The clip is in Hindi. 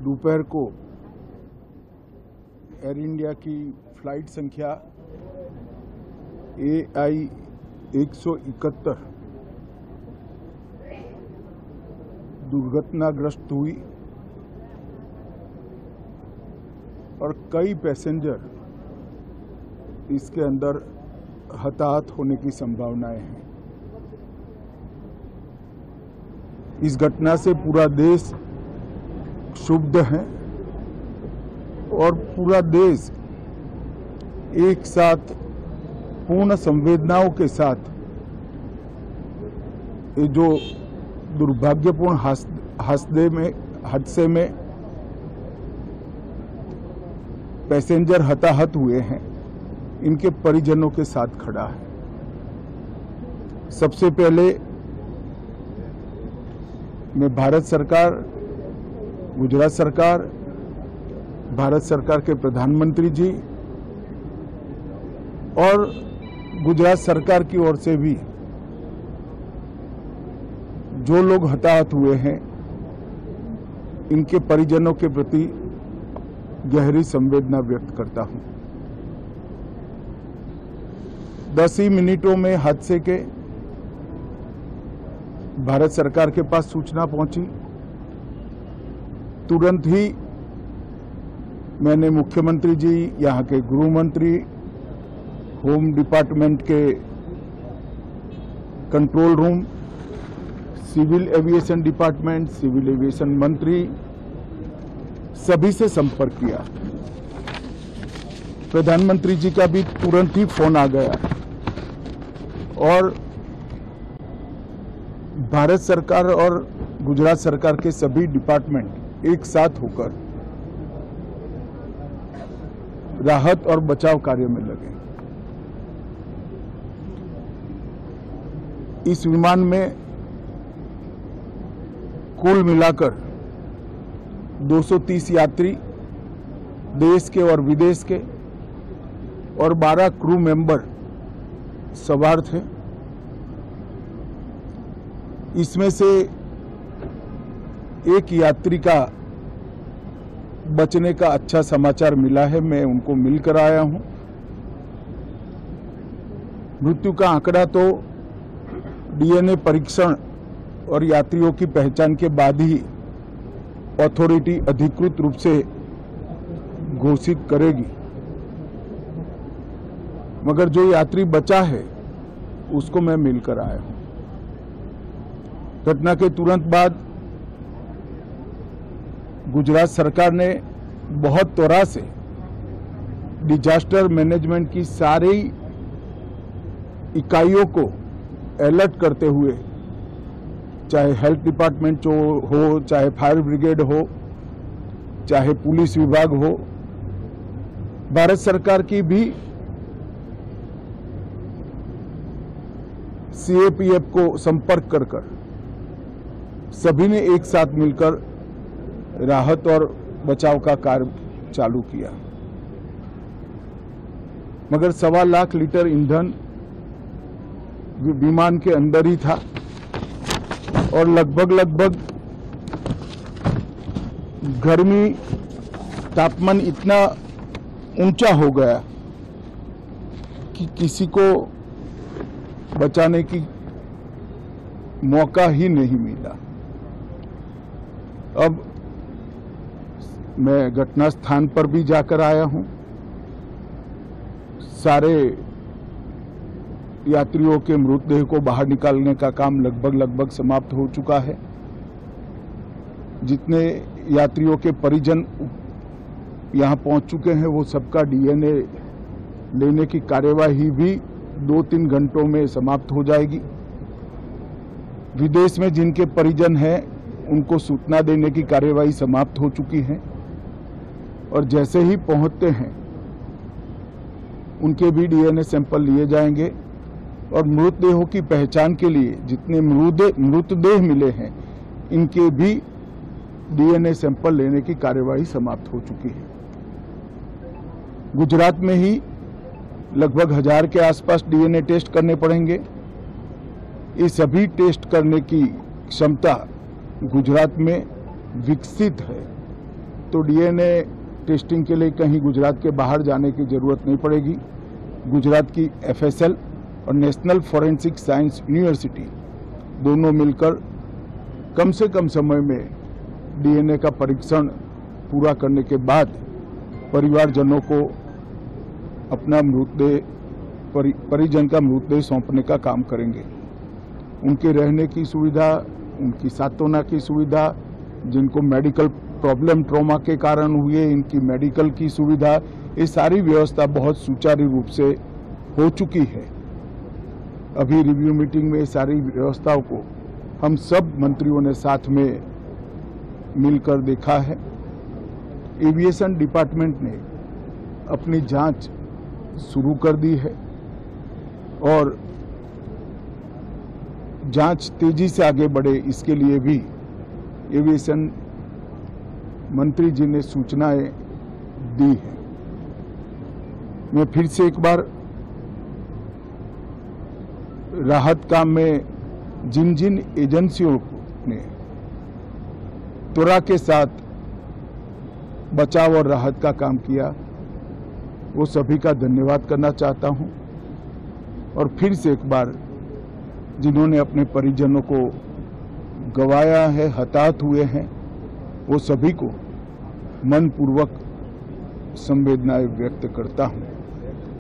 दोपहर को एयर इंडिया की फ्लाइट संख्या AI 171 दुर्घटनाग्रस्त हुई और कई पैसेंजर इसके अंदर हताहत होने की संभावनाएं हैं। इस घटना से पूरा देश क्षुब्ध है और पूरा देश एक साथ पूर्ण संवेदनाओं के साथ ये जो दुर्भाग्यपूर्ण हादसे में पैसेंजर हताहत हुए हैं, इनके परिजनों के साथ खड़ा है। सबसे पहले मैं भारत सरकार, गुजरात सरकार, भारत सरकार के प्रधानमंत्री जी और गुजरात सरकार की ओर से भी जो लोग हताहत हुए हैं, इनके परिजनों के प्रति गहरी संवेदना व्यक्त करता हूं। 10 ही मिनटों में हादसे के भारत सरकार के पास सूचना पहुंची। तुरंत ही मैंने मुख्यमंत्री जी, यहाँ के गृह मंत्री, होम डिपार्टमेंट के control room, civil aviation department, civil aviation मंत्री, सभी से संपर्क किया। प्रधानमंत्री जी का भी तुरंत ही फोन आ गया और भारत सरकार और गुजरात सरकार के सभी डिपार्टमेंट एक साथ होकर राहत और बचाव कार्य में लगे। इस विमान में कुल मिलाकर 230 यात्री देश के और विदेश के और 12 क्रू मेंबर सवार थे। इसमें से एक यात्री का बचने का अच्छा समाचार मिला है, मैं उनको मिलकर आया हूं। मृत्यु का आंकड़ा तो DNA परीक्षण और यात्रियों की पहचान के बाद ही अथॉरिटी अधिकृत रूप से घोषित करेगी, मगर जो यात्री बचा है उसको मैं मिलकर आया हूं। घटना के तुरंत बाद गुजरात सरकार ने बहुत त्वरा से डिजास्टर मैनेजमेंट की सारी इकाइयों को अलर्ट करते हुए, चाहे हेल्थ डिपार्टमेंट हो, चाहे फायर ब्रिगेड हो, चाहे पुलिस विभाग हो, भारत सरकार की भी CAPF को संपर्क कर सभी ने एक साथ मिलकर राहत और बचाव का कार्य चालू किया। मगर 1.25 लाख लीटर ईंधन विमान के अंदर ही था और लगभग गर्मी, तापमान इतना ऊंचा हो गया कि किसी को बचाने की मौका ही नहीं मिला। अब मैं घटना स्थान पर भी जाकर आया हूं। सारे यात्रियों के मृतदेह को बाहर निकालने का काम लगभग समाप्त हो चुका है। जितने यात्रियों के परिजन यहां पहुंच चुके हैं, वो सबका DNA लेने की कार्यवाही भी 2-3 घंटों में समाप्त हो जाएगी। विदेश में जिनके परिजन हैं, उनको सूचना देने की कार्यवाही समाप्त हो चुकी है और जैसे ही पहुंचते हैं उनके भी DNA सैंपल लिए जाएंगे और मृतदेहों की पहचान के लिए जितने मृतदेह मिले हैं, इनके भी DNA सैंपल लेने की कार्यवाही समाप्त हो चुकी है। गुजरात में ही लगभग 1000 के आसपास DNA टेस्ट करने पड़ेंगे। ये सभी टेस्ट करने की क्षमता गुजरात में विकसित है तो डीएनए टेस्टिंग के लिए कहीं गुजरात के बाहर जाने की ज़रूरत नहीं पड़ेगी। गुजरात की एफएसएल और नेशनल फॉरेंसिक साइंस यूनिवर्सिटी दोनों मिलकर कम से कम समय में डीएनए का परीक्षण पूरा करने के बाद परिवारजनों को अपना मृतदेह परिजन का मृतदेह सौंपने का काम करेंगे। उनके रहने की सुविधा, उनकी सांत्वना की सुविधा, जिनको मेडिकल प्रॉब्लम ट्रॉमा के कारण हुए इनकी मेडिकल की सुविधा, ये सारी व्यवस्था बहुत सुचारू रूप से हो चुकी है। अभी रिव्यू मीटिंग में सारी व्यवस्थाओं को हम सब मंत्रियों ने साथ में मिलकर देखा है। एविएशन डिपार्टमेंट ने अपनी जांच शुरू कर दी है और जांच तेजी से आगे बढ़े इसके लिए भी एविएशन मंत्री जी ने सूचनाएं दी है। मैं फिर से एक बार राहत काम में जिन जिन एजेंसियों ने त्वरा के साथ बचाव और राहत का काम किया वो सभी का धन्यवाद करना चाहता हूं और फिर से एक बार जिन्होंने अपने परिजनों को गंवाया है, हताहत हुए हैं, वो सभी को मनपूर्वक संवेदनाएं व्यक्त करता हूं।